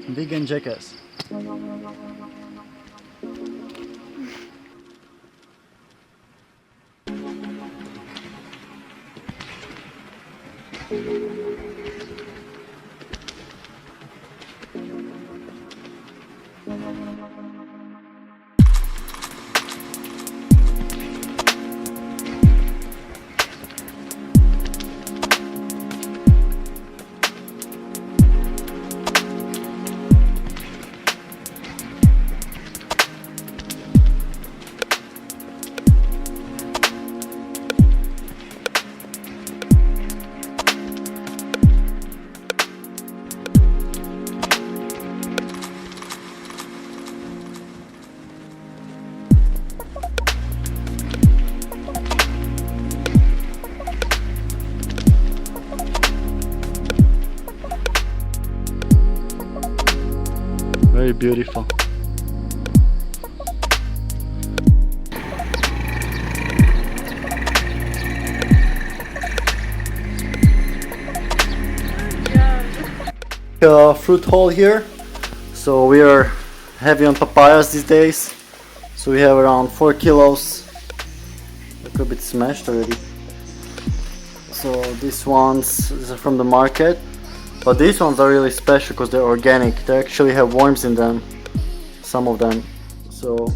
Vegan jackass. Very beautiful. Fruit haul here. So we are heavy on papayas these days. So we have around 4 kilos. Look a bit smashed already. So these are from the market. But these ones are really special because they're organic. They actually have worms in them, some of them. So,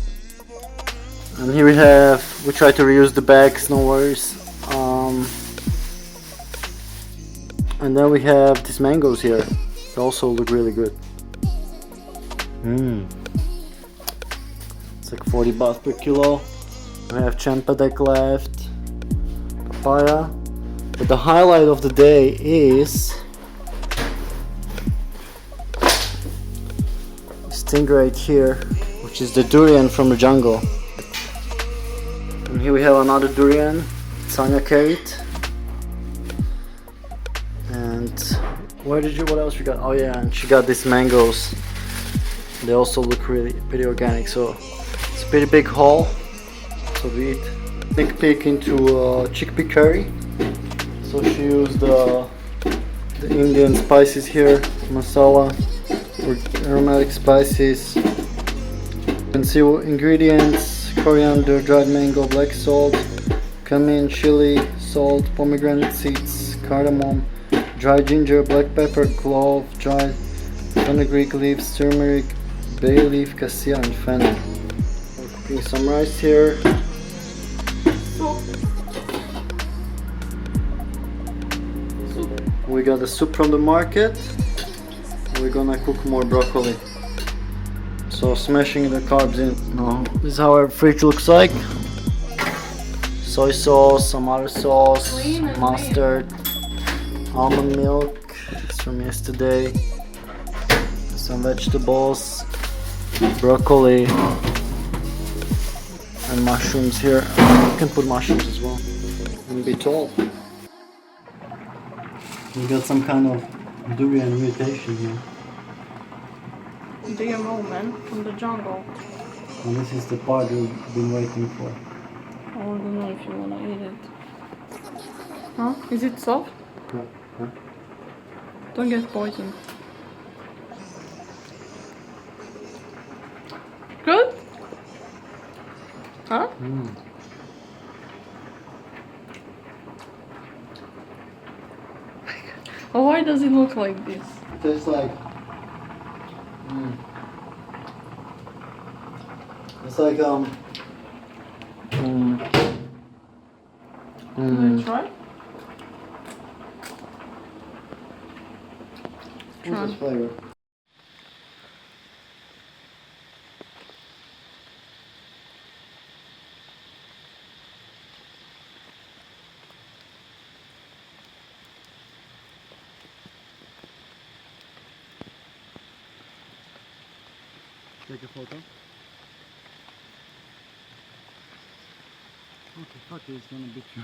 and here we try to reuse the bags, no worries. And then we have these mangoes here. They also look really good. It's like 40 baht per kilo. We have champadek left, papaya. But the highlight of the day is this thing right here, which is the durian from the jungle. And here we have another durian, Sanya carried. And what else we got? Oh yeah, and she got these mangoes. They also look really pretty organic, so it's a pretty big haul. So we eat sneak peek into chickpea curry. So she used the Indian spices here, masala, or aromatic spices. You can see ingredients: coriander, dried mango, black salt, cumin, chili, salt, pomegranate seeds, cardamom, dried ginger, black pepper, clove, dried fenugreek leaves, turmeric, bay leaf, cassia, and fennel. We're cooking some rice here. We got the soup from the market. We're gonna cook more broccoli. So smashing the carbs in. Now, this is how our fridge looks like. Soy sauce, some other sauce, mustard, almond milk, it's from yesterday, some vegetables, broccoli, and mushrooms here. You can put mushrooms as well. And bitol. We got some kind of durian mutation here. GMO man from the jungle. And this is the part we've been waiting for. I don't know if you wanna eat it. Huh? Is it soft? Huh? Don't get poisoned. Good? Huh? Oh, why does it look like this? Tastes like it's like Can I try? What's this flavor? Take a photo. Okay, fuck it, it's gonna beat you.